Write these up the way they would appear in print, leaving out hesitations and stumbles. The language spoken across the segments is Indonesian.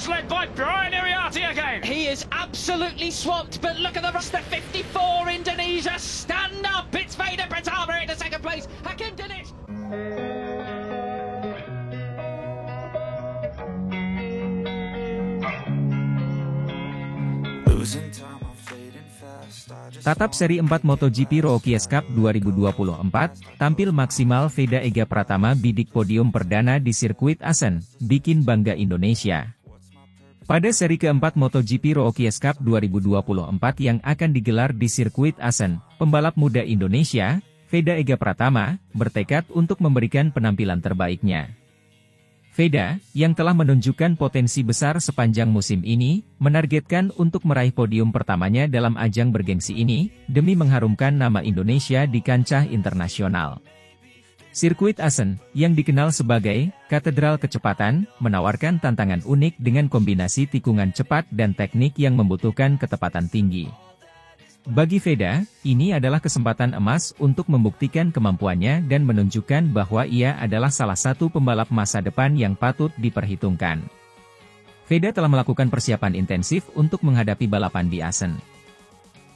led by Brian Iriarty again. He is absolutely swamped, but look at the rest of 54 Indonesia. Stand up. It's Vader Pratama in the second place. Hakim Dinic. Tatap seri 4 MotoGP Rookies Cup 2024, tampil maksimal Veda Ega Pratama bidik podium perdana di sirkuit Assen, bikin bangga Indonesia. Pada seri keempat MotoGP Rookies Cup 2024 yang akan digelar di sirkuit Assen, pembalap muda Indonesia, Veda Ega Pratama, bertekad untuk memberikan penampilan terbaiknya. Veda, yang telah menunjukkan potensi besar sepanjang musim ini, menargetkan untuk meraih podium pertamanya dalam ajang bergengsi ini, demi mengharumkan nama Indonesia di kancah internasional. Sirkuit Assen, yang dikenal sebagai katedral kecepatan, menawarkan tantangan unik dengan kombinasi tikungan cepat dan teknik yang membutuhkan ketepatan tinggi. Bagi Veda, ini adalah kesempatan emas untuk membuktikan kemampuannya dan menunjukkan bahwa ia adalah salah satu pembalap masa depan yang patut diperhitungkan. Veda telah melakukan persiapan intensif untuk menghadapi balapan di Assen.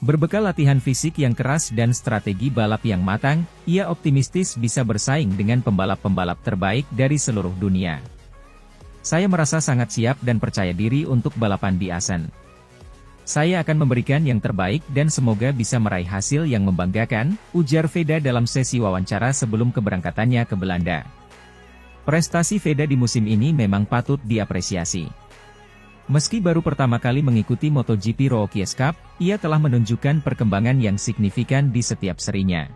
Berbekal latihan fisik yang keras dan strategi balap yang matang, ia optimistis bisa bersaing dengan pembalap-pembalap terbaik dari seluruh dunia. Saya merasa sangat siap dan percaya diri untuk balapan di Assen. Saya akan memberikan yang terbaik dan semoga bisa meraih hasil yang membanggakan, ujar Veda dalam sesi wawancara sebelum keberangkatannya ke Belanda. Prestasi Veda di musim ini memang patut diapresiasi. Meski baru pertama kali mengikuti MotoGP Rookies Cup, ia telah menunjukkan perkembangan yang signifikan di setiap serinya.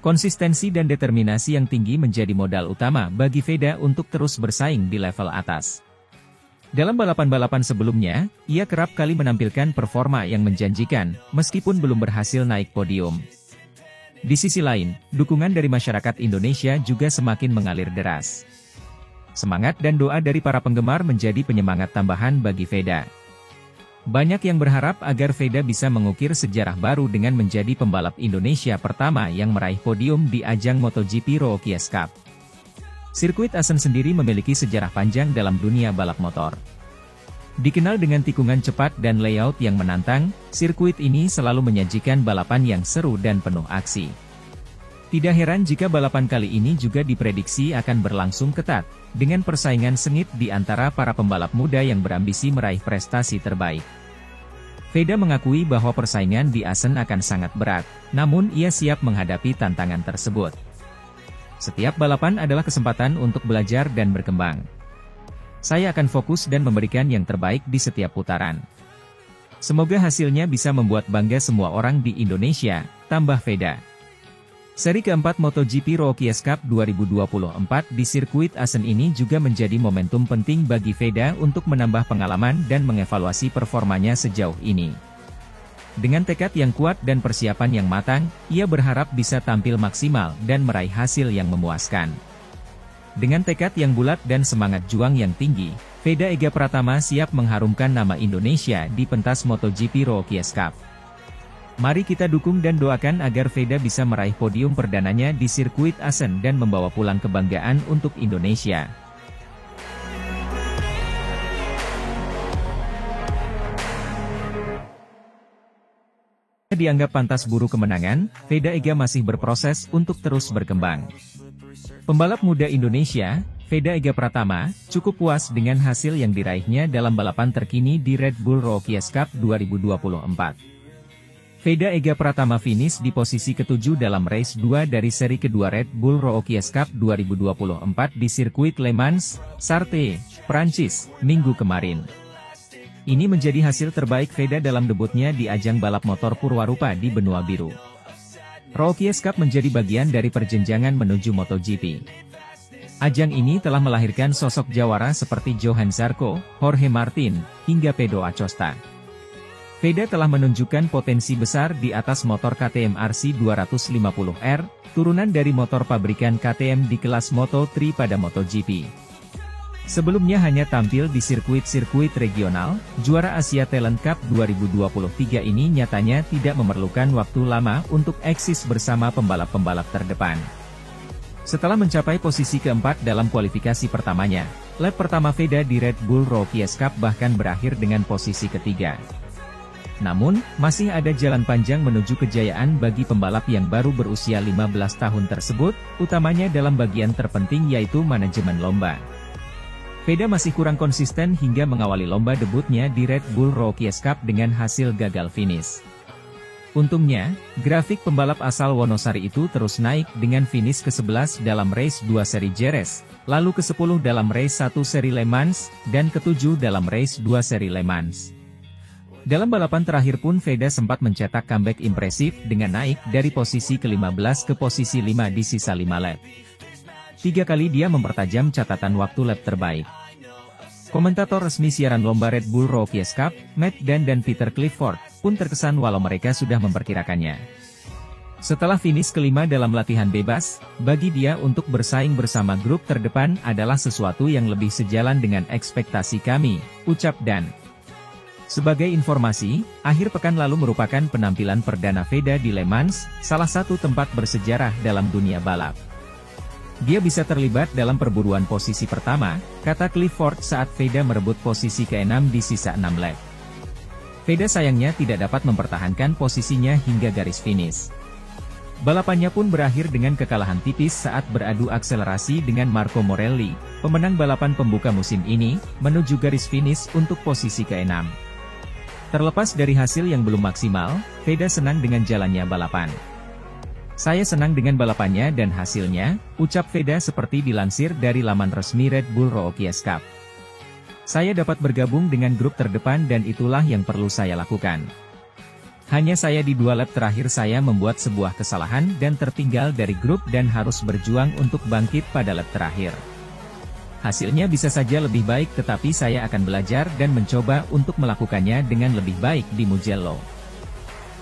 Konsistensi dan determinasi yang tinggi menjadi modal utama bagi Veda untuk terus bersaing di level atas. Dalam balapan-balapan sebelumnya, ia kerap kali menampilkan performa yang menjanjikan, meskipun belum berhasil naik podium. Di sisi lain, dukungan dari masyarakat Indonesia juga semakin mengalir deras. Semangat dan doa dari para penggemar menjadi penyemangat tambahan bagi Veda. Banyak yang berharap agar Veda bisa mengukir sejarah baru dengan menjadi pembalap Indonesia pertama yang meraih podium di ajang MotoGP Rookies Cup. Sirkuit Assen sendiri memiliki sejarah panjang dalam dunia balap motor. Dikenal dengan tikungan cepat dan layout yang menantang, sirkuit ini selalu menyajikan balapan yang seru dan penuh aksi. Tidak heran jika balapan kali ini juga diprediksi akan berlangsung ketat, dengan persaingan sengit di antara para pembalap muda yang berambisi meraih prestasi terbaik. Veda mengakui bahwa persaingan di Assen akan sangat berat, namun ia siap menghadapi tantangan tersebut. Setiap balapan adalah kesempatan untuk belajar dan berkembang. Saya akan fokus dan memberikan yang terbaik di setiap putaran. Semoga hasilnya bisa membuat bangga semua orang di Indonesia, tambah Veda. Seri keempat MotoGP Rookies Cup 2024 di sirkuit Assen ini juga menjadi momentum penting bagi Veda untuk menambah pengalaman dan mengevaluasi performanya sejauh ini. Dengan tekad yang kuat dan persiapan yang matang, ia berharap bisa tampil maksimal dan meraih hasil yang memuaskan. Dengan tekad yang bulat dan semangat juang yang tinggi, Veda Ega Pratama siap mengharumkan nama Indonesia di pentas MotoGP Rookies Cup. Mari kita dukung dan doakan agar Veda bisa meraih podium perdananya di sirkuit Assen dan membawa pulang kebanggaan untuk Indonesia. Dianggap pantas buru kemenangan, Veda Ega masih berproses untuk terus berkembang. Pembalap muda Indonesia, Veda Ega Pratama, cukup puas dengan hasil yang diraihnya dalam balapan terkini di Red Bull Rookies Cup 2024. Veda Ega Pratama finish di posisi ke-7 dalam race 2 dari seri kedua Red Bull Rookies Cup 2024 di sirkuit Le Mans, Sarthe, Prancis, Minggu kemarin. Ini menjadi hasil terbaik Veda dalam debutnya di ajang balap motor Purwarupa di benua biru. Rookies Cup menjadi bagian dari perjenjangan menuju MotoGP. Ajang ini telah melahirkan sosok jawara seperti Johan Zarco, Jorge Martin, hingga Pedro Acosta. Veda telah menunjukkan potensi besar di atas motor KTM RC 250R, turunan dari motor pabrikan KTM di kelas Moto3 pada MotoGP. Sebelumnya hanya tampil di sirkuit-sirkuit regional, juara Asia Talent Cup 2023 ini nyatanya tidak memerlukan waktu lama untuk eksis bersama pembalap-pembalap terdepan. Setelah mencapai posisi keempat dalam kualifikasi pertamanya, lap pertama Veda di Red Bull Rookies Cup bahkan berakhir dengan posisi ketiga. Namun, masih ada jalan panjang menuju kejayaan bagi pembalap yang baru berusia 15 tahun tersebut, utamanya dalam bagian terpenting yaitu manajemen lomba. Veda masih kurang konsisten hingga mengawali lomba debutnya di Red Bull Rookies Cup dengan hasil gagal finish. Untungnya, grafik pembalap asal Wonosari itu terus naik dengan finish ke-11 dalam race 2 seri Jerez, lalu ke-10 dalam race 1 seri Le Mans, dan ke-7 dalam race 2 seri Le Mans. Dalam balapan terakhir pun Veda sempat mencetak comeback impresif dengan naik dari posisi ke-15 ke posisi 5 di sisa 5 lap. 3 kali dia mempertajam catatan waktu lap terbaik. Komentator resmi siaran lomba Red Bull Rookies Cup, Matt Dan dan Peter Clifford, pun terkesan walau mereka sudah memperkirakannya. Setelah finish kelima dalam latihan bebas, bagi dia untuk bersaing bersama grup terdepan adalah sesuatu yang lebih sejalan dengan ekspektasi kami, ucap Dan. Sebagai informasi, akhir pekan lalu merupakan penampilan perdana Veda di Le Mans, salah satu tempat bersejarah dalam dunia balap. Dia bisa terlibat dalam perburuan posisi pertama, kata Clifford saat Veda merebut posisi ke-6 di sisa 6 lap. Veda sayangnya tidak dapat mempertahankan posisinya hingga garis finish. Balapannya pun berakhir dengan kekalahan tipis saat beradu akselerasi dengan Marco Morelli, pemenang balapan pembuka musim ini, menuju garis finish untuk posisi ke-6. Terlepas dari hasil yang belum maksimal, Veda senang dengan jalannya balapan. Saya senang dengan balapannya dan hasilnya, ucap Veda seperti dilansir dari laman resmi Red Bull Rookies Cup. Saya dapat bergabung dengan grup terdepan dan itulah yang perlu saya lakukan. Hanya saya di 2 lap terakhir saya membuat sebuah kesalahan dan tertinggal dari grup dan harus berjuang untuk bangkit pada lap terakhir. Hasilnya bisa saja lebih baik tetapi saya akan belajar dan mencoba untuk melakukannya dengan lebih baik di Mugello.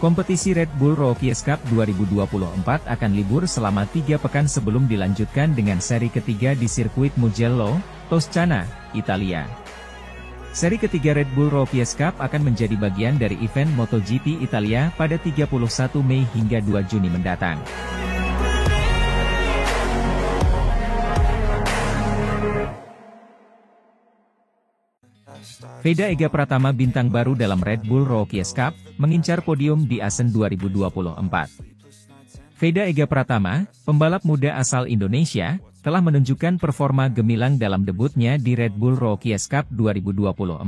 Kompetisi Red Bull Rookies Cup 2024 akan libur selama 3 pekan sebelum dilanjutkan dengan seri ketiga di sirkuit Mugello, Toscana, Italia. Seri ketiga Red Bull Rookies Cup akan menjadi bagian dari event MotoGP Italia pada 31 Mei hingga 2 Juni mendatang. Veda Ega Pratama bintang baru dalam Red Bull Rookies Cup, mengincar podium di Assen 2024. Veda Ega Pratama, pembalap muda asal Indonesia, telah menunjukkan performa gemilang dalam debutnya di Red Bull Rookies Cup 2024.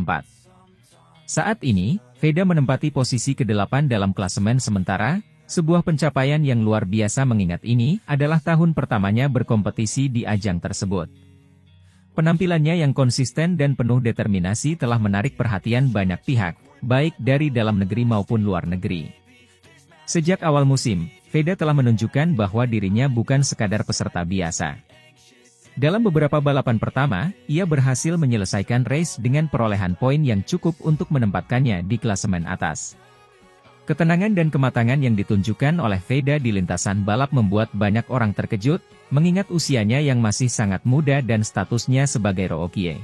Saat ini, Veda menempati posisi ke-8 dalam klasemen sementara, sebuah pencapaian yang luar biasa mengingat ini adalah tahun pertamanya berkompetisi di ajang tersebut. Penampilannya yang konsisten dan penuh determinasi telah menarik perhatian banyak pihak, baik dari dalam negeri maupun luar negeri. Sejak awal musim, Veda telah menunjukkan bahwa dirinya bukan sekadar peserta biasa. Dalam beberapa balapan pertama, ia berhasil menyelesaikan race dengan perolehan poin yang cukup untuk menempatkannya di klasemen atas. Ketenangan dan kematangan yang ditunjukkan oleh Veda di lintasan balap membuat banyak orang terkejut, mengingat usianya yang masih sangat muda dan statusnya sebagai rookie.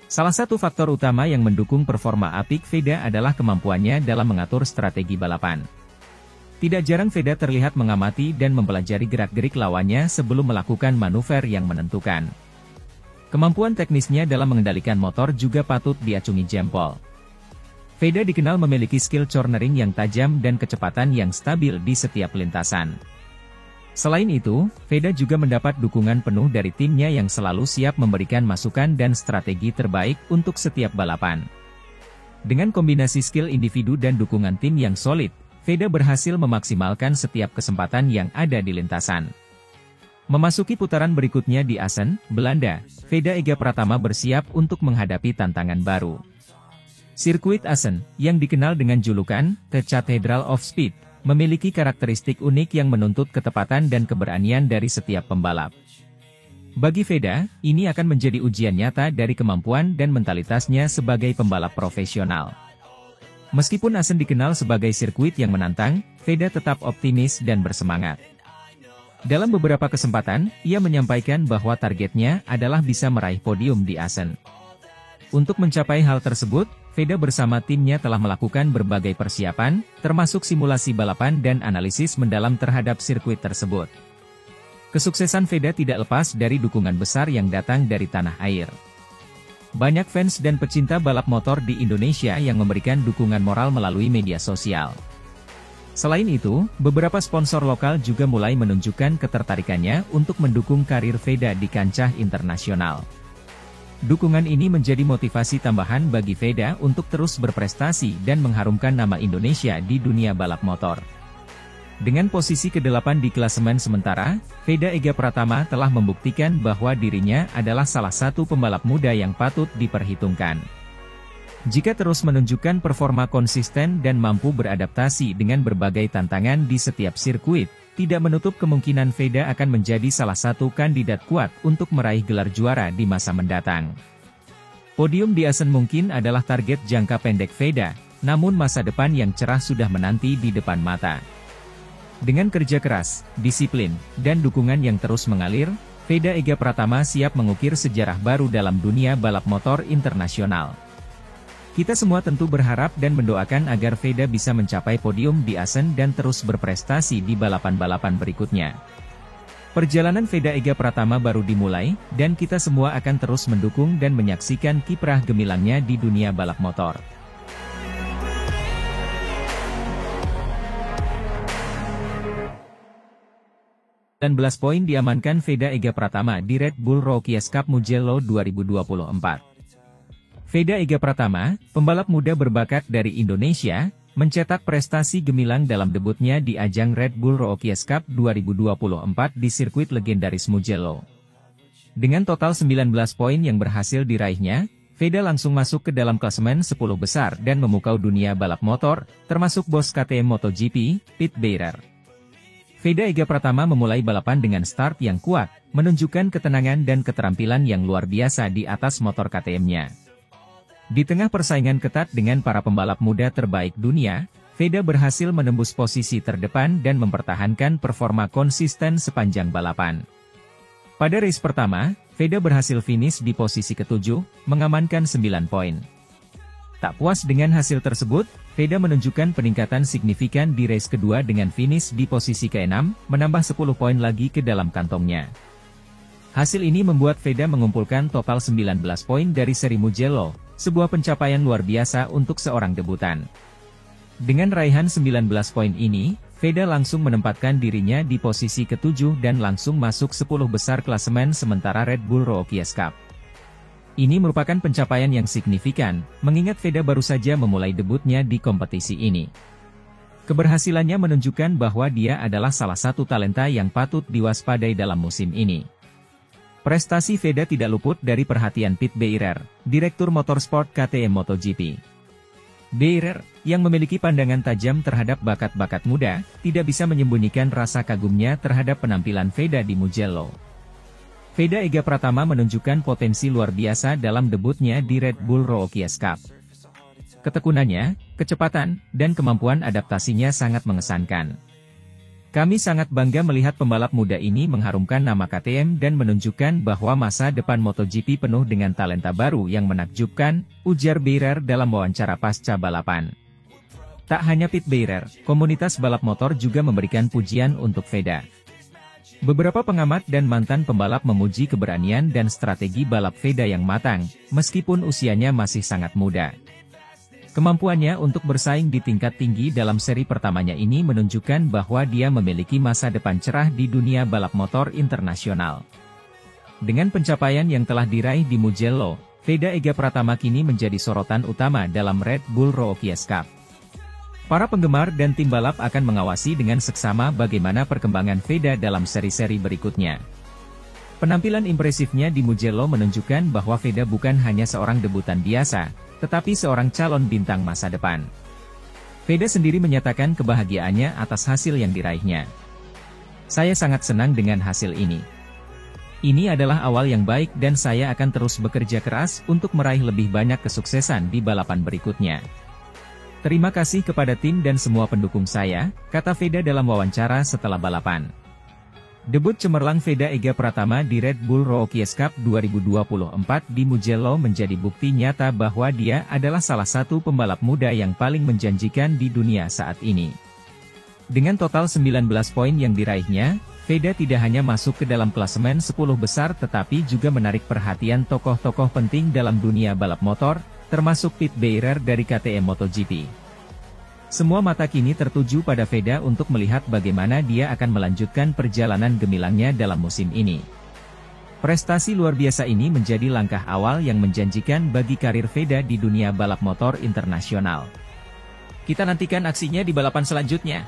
Salah satu faktor utama yang mendukung performa apik Veda adalah kemampuannya dalam mengatur strategi balapan. Tidak jarang Veda terlihat mengamati dan mempelajari gerak-gerik lawannya sebelum melakukan manuver yang menentukan. Kemampuan teknisnya dalam mengendalikan motor juga patut diacungi jempol. Veda dikenal memiliki skill cornering yang tajam dan kecepatan yang stabil di setiap lintasan. Selain itu, Veda juga mendapat dukungan penuh dari timnya yang selalu siap memberikan masukan dan strategi terbaik untuk setiap balapan. Dengan kombinasi skill individu dan dukungan tim yang solid, Veda berhasil memaksimalkan setiap kesempatan yang ada di lintasan. Memasuki putaran berikutnya di Assen, Belanda, Veda Ega Pratama bersiap untuk menghadapi tantangan baru. Sirkuit Assen, yang dikenal dengan julukan The Cathedral of Speed, memiliki karakteristik unik yang menuntut ketepatan dan keberanian dari setiap pembalap. Bagi Veda, ini akan menjadi ujian nyata dari kemampuan dan mentalitasnya sebagai pembalap profesional. Meskipun Assen dikenal sebagai sirkuit yang menantang, Veda tetap optimis dan bersemangat. Dalam beberapa kesempatan, ia menyampaikan bahwa targetnya adalah bisa meraih podium di Assen. Untuk mencapai hal tersebut, Veda bersama timnya telah melakukan berbagai persiapan, termasuk simulasi balapan dan analisis mendalam terhadap sirkuit tersebut. Kesuksesan Veda tidak lepas dari dukungan besar yang datang dari tanah air. Banyak fans dan pecinta balap motor di Indonesia yang memberikan dukungan moral melalui media sosial. Selain itu, beberapa sponsor lokal juga mulai menunjukkan ketertarikannya untuk mendukung karir Veda di kancah internasional. Dukungan ini menjadi motivasi tambahan bagi Veda untuk terus berprestasi dan mengharumkan nama Indonesia di dunia balap motor. Dengan posisi ke-8 di klasemen sementara, Veda Ega Pratama telah membuktikan bahwa dirinya adalah salah satu pembalap muda yang patut diperhitungkan. Jika terus menunjukkan performa konsisten dan mampu beradaptasi dengan berbagai tantangan di setiap sirkuit, tidak menutup kemungkinan Veda akan menjadi salah satu kandidat kuat untuk meraih gelar juara di masa mendatang. Podium di Assen mungkin adalah target jangka pendek Veda, namun masa depan yang cerah sudah menanti di depan mata. Dengan kerja keras, disiplin, dan dukungan yang terus mengalir, Veda Ega Pratama siap mengukir sejarah baru dalam dunia balap motor internasional. Kita semua tentu berharap dan mendoakan agar Veda bisa mencapai podium di Assen dan terus berprestasi di balapan-balapan berikutnya. Perjalanan Veda Ega Pratama baru dimulai, dan kita semua akan terus mendukung dan menyaksikan kiprah gemilangnya di dunia balap motor. Dan 11 poin diamankan Veda Ega Pratama di Red Bull Rookies Cup Mugello 2024. Veda Ega Pratama, pembalap muda berbakat dari Indonesia, mencetak prestasi gemilang dalam debutnya di ajang Red Bull Rookies Cup 2024 di sirkuit legendaris Mugello. Dengan total 19 poin yang berhasil diraihnya, Veda langsung masuk ke dalam klasemen 10 besar dan memukau dunia balap motor, termasuk bos KTM MotoGP, Pit Beirer. Veda Ega Pratama memulai balapan dengan start yang kuat, menunjukkan ketenangan dan keterampilan yang luar biasa di atas motor KTM-nya. Di tengah persaingan ketat dengan para pembalap muda terbaik dunia, Veda berhasil menembus posisi terdepan dan mempertahankan performa konsisten sepanjang balapan. Pada race pertama, Veda berhasil finish di posisi ke-7, mengamankan 9 poin. Tak puas dengan hasil tersebut, Veda menunjukkan peningkatan signifikan di race kedua dengan finish di posisi ke-6, menambah 10 poin lagi ke dalam kantongnya. Hasil ini membuat Veda mengumpulkan total 19 poin dari seri Mugello, sebuah pencapaian luar biasa untuk seorang debutan. Dengan raihan 19 poin ini, Veda langsung menempatkan dirinya di posisi ke-7 dan langsung masuk 10 besar klasemen sementara Red Bull Rookies Cup. Ini merupakan pencapaian yang signifikan, mengingat Veda baru saja memulai debutnya di kompetisi ini. Keberhasilannya menunjukkan bahwa dia adalah salah satu talenta yang patut diwaspadai dalam musim ini. Prestasi Veda tidak luput dari perhatian Pit Beirer, Direktur Motorsport KTM MotoGP. Beirer, yang memiliki pandangan tajam terhadap bakat-bakat muda, tidak bisa menyembunyikan rasa kagumnya terhadap penampilan Veda di Mugello. Veda Ega Pratama menunjukkan potensi luar biasa dalam debutnya di Red Bull Rookies Cup. Ketekunannya, kecepatan, dan kemampuan adaptasinya sangat mengesankan. Kami sangat bangga melihat pembalap muda ini mengharumkan nama KTM dan menunjukkan bahwa masa depan MotoGP penuh dengan talenta baru yang menakjubkan, ujar Beirer dalam wawancara pasca balapan. Tak hanya Pit Beirer, komunitas balap motor juga memberikan pujian untuk Veda. Beberapa pengamat dan mantan pembalap memuji keberanian dan strategi balap Veda yang matang, meskipun usianya masih sangat muda. Kemampuannya untuk bersaing di tingkat tinggi dalam seri pertamanya ini menunjukkan bahwa dia memiliki masa depan cerah di dunia balap motor internasional. Dengan pencapaian yang telah diraih di Mugello, Veda Ega Pratama kini menjadi sorotan utama dalam Red Bull Rookies Cup. Para penggemar dan tim balap akan mengawasi dengan seksama bagaimana perkembangan Veda dalam seri-seri berikutnya. Penampilan impresifnya di Mugello menunjukkan bahwa Veda bukan hanya seorang debutan biasa, tetapi seorang calon bintang masa depan. Veda sendiri menyatakan kebahagiaannya atas hasil yang diraihnya. Saya sangat senang dengan hasil ini. Ini adalah awal yang baik dan saya akan terus bekerja keras untuk meraih lebih banyak kesuksesan di balapan berikutnya. Terima kasih kepada tim dan semua pendukung saya, kata Veda dalam wawancara setelah balapan. Debut cemerlang Veda Ega Pratama di Red Bull Rookies Cup 2024 di Mugello menjadi bukti nyata bahwa dia adalah salah satu pembalap muda yang paling menjanjikan di dunia saat ini. Dengan total 19 poin yang diraihnya, Veda tidak hanya masuk ke dalam klasemen 10 besar tetapi juga menarik perhatian tokoh-tokoh penting dalam dunia balap motor, termasuk Pete Beirer dari KTM MotoGP. Semua mata kini tertuju pada Veda untuk melihat bagaimana dia akan melanjutkan perjalanan gemilangnya dalam musim ini. Prestasi luar biasa ini menjadi langkah awal yang menjanjikan bagi karir Veda di dunia balap motor internasional. Kita nantikan aksinya di balapan selanjutnya.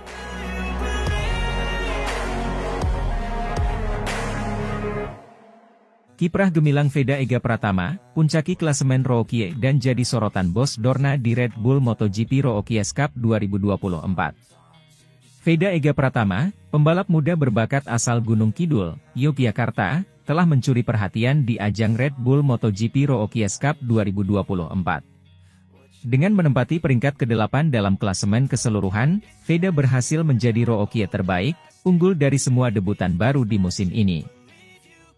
Kiprah gemilang Veda Ega Pratama, puncaki klasemen Rookie dan jadi sorotan bos Dorna di Red Bull MotoGP Rookie Cup 2024. Veda Ega Pratama, pembalap muda berbakat asal Gunung Kidul, Yogyakarta, telah mencuri perhatian di ajang Red Bull MotoGP Rookie Cup 2024. Dengan menempati peringkat ke-8 dalam klasemen keseluruhan, Veda berhasil menjadi Rookie terbaik, unggul dari semua debutan baru di musim ini.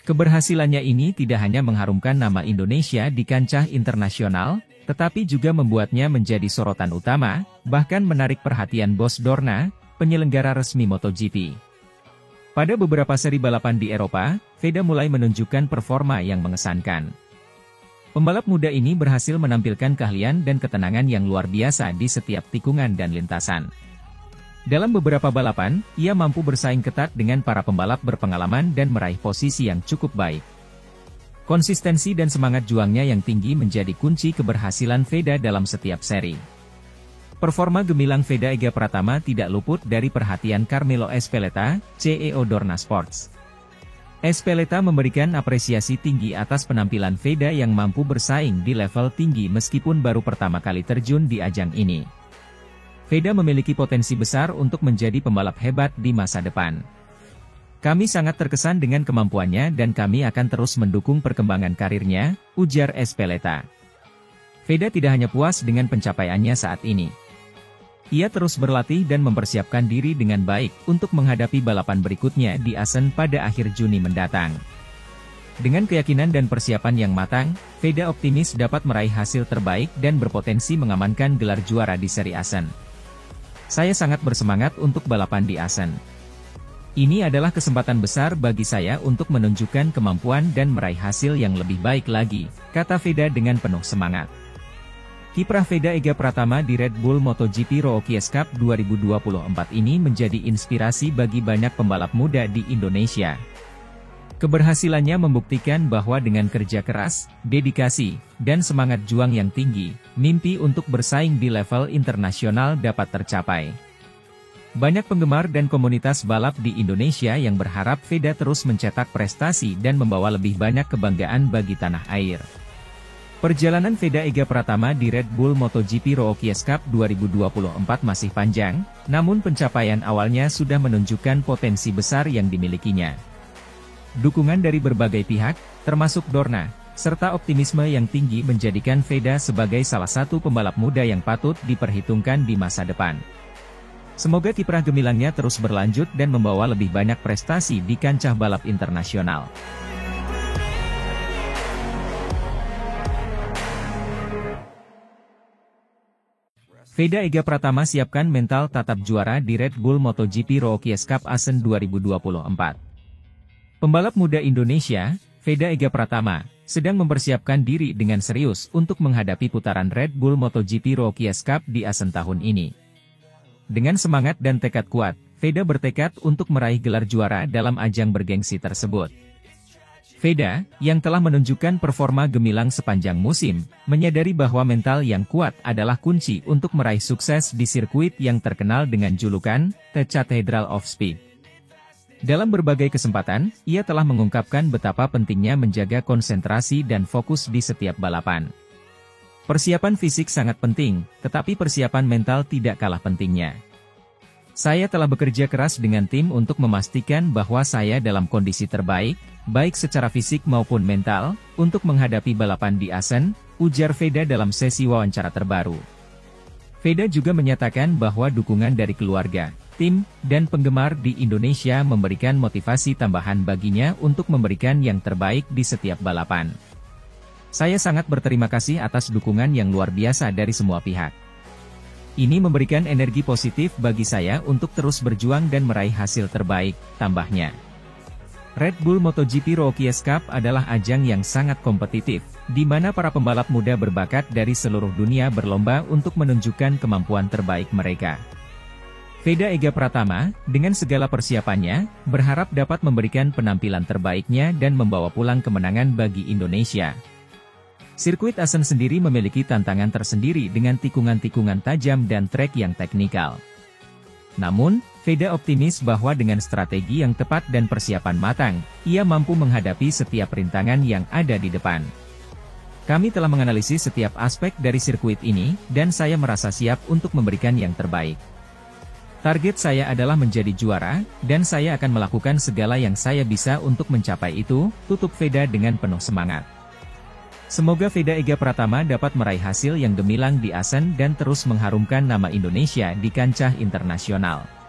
Keberhasilannya ini tidak hanya mengharumkan nama Indonesia di kancah internasional, tetapi juga membuatnya menjadi sorotan utama, bahkan menarik perhatian bos Dorna, penyelenggara resmi MotoGP. Pada beberapa seri balapan di Eropa, Veda mulai menunjukkan performa yang mengesankan. Pembalap muda ini berhasil menampilkan keahlian dan ketenangan yang luar biasa di setiap tikungan dan lintasan. Dalam beberapa balapan, ia mampu bersaing ketat dengan para pembalap berpengalaman dan meraih posisi yang cukup baik. Konsistensi dan semangat juangnya yang tinggi menjadi kunci keberhasilan Veda dalam setiap seri. Performa gemilang Veda Ega Pratama tidak luput dari perhatian Carmelo Ezpeleta, CEO Dorna Sports. Ezpeleta memberikan apresiasi tinggi atas penampilan Veda yang mampu bersaing di level tinggi meskipun baru pertama kali terjun di ajang ini. Veda memiliki potensi besar untuk menjadi pembalap hebat di masa depan. Kami sangat terkesan dengan kemampuannya dan kami akan terus mendukung perkembangan karirnya, ujar Ezpeleta. Veda tidak hanya puas dengan pencapaiannya saat ini. Ia terus berlatih dan mempersiapkan diri dengan baik untuk menghadapi balapan berikutnya di Assen pada akhir Juni mendatang. Dengan keyakinan dan persiapan yang matang, Veda optimis dapat meraih hasil terbaik dan berpotensi mengamankan gelar juara di seri Assen. Saya sangat bersemangat untuk balapan di Assen. Ini adalah kesempatan besar bagi saya untuk menunjukkan kemampuan dan meraih hasil yang lebih baik lagi, kata Veda dengan penuh semangat. Kiprah Veda Ega Pratama di Red Bull MotoGP Rookie Cup 2024 ini menjadi inspirasi bagi banyak pembalap muda di Indonesia. Keberhasilannya membuktikan bahwa dengan kerja keras, dedikasi, dan semangat juang yang tinggi, mimpi untuk bersaing di level internasional dapat tercapai. Banyak penggemar dan komunitas balap di Indonesia yang berharap Veda terus mencetak prestasi dan membawa lebih banyak kebanggaan bagi tanah air. Perjalanan Veda Ega Pratama di Red Bull MotoGP Rookie Cup 2024 masih panjang, namun pencapaian awalnya sudah menunjukkan potensi besar yang dimilikinya. Dukungan dari berbagai pihak, termasuk Dorna, serta optimisme yang tinggi menjadikan Veda sebagai salah satu pembalap muda yang patut diperhitungkan di masa depan. Semoga kiprah gemilangnya terus berlanjut dan membawa lebih banyak prestasi di kancah balap internasional. Veda Ega Pratama siapkan mental tatap juara di Red Bull MotoGP Rookie Cup Assen 2024. Pembalap muda Indonesia, Veda Ega Pratama, sedang mempersiapkan diri dengan serius untuk menghadapi putaran Red Bull MotoGP Rookie Cup di Assen tahun ini. Dengan semangat dan tekad kuat, Veda bertekad untuk meraih gelar juara dalam ajang bergengsi tersebut. Veda, yang telah menunjukkan performa gemilang sepanjang musim, menyadari bahwa mental yang kuat adalah kunci untuk meraih sukses di sirkuit yang terkenal dengan julukan The Cathedral of Speed. Dalam berbagai kesempatan, ia telah mengungkapkan betapa pentingnya menjaga konsentrasi dan fokus di setiap balapan. Persiapan fisik sangat penting, tetapi persiapan mental tidak kalah pentingnya. Saya telah bekerja keras dengan tim untuk memastikan bahwa saya dalam kondisi terbaik, baik secara fisik maupun mental, untuk menghadapi balapan di Assen, ujar Veda dalam sesi wawancara terbaru. Veda juga menyatakan bahwa dukungan dari keluarga, tim, dan penggemar di Indonesia memberikan motivasi tambahan baginya untuk memberikan yang terbaik di setiap balapan. Saya sangat berterima kasih atas dukungan yang luar biasa dari semua pihak. Ini memberikan energi positif bagi saya untuk terus berjuang dan meraih hasil terbaik, tambahnya. Red Bull MotoGP Rookies Cup adalah ajang yang sangat kompetitif, di mana para pembalap muda berbakat dari seluruh dunia berlomba untuk menunjukkan kemampuan terbaik mereka. Veda Ega Pratama, dengan segala persiapannya, berharap dapat memberikan penampilan terbaiknya dan membawa pulang kemenangan bagi Indonesia. Sirkuit Assen sendiri memiliki tantangan tersendiri dengan tikungan-tikungan tajam dan trek yang teknikal. Namun, Veda optimis bahwa dengan strategi yang tepat dan persiapan matang, ia mampu menghadapi setiap rintangan yang ada di depan. Kami telah menganalisis setiap aspek dari sirkuit ini, dan saya merasa siap untuk memberikan yang terbaik. Target saya adalah menjadi juara, dan saya akan melakukan segala yang saya bisa untuk mencapai itu, tutup Veda dengan penuh semangat. Semoga Veda Ega Pratama dapat meraih hasil yang gemilang di Assen dan terus mengharumkan nama Indonesia di kancah internasional.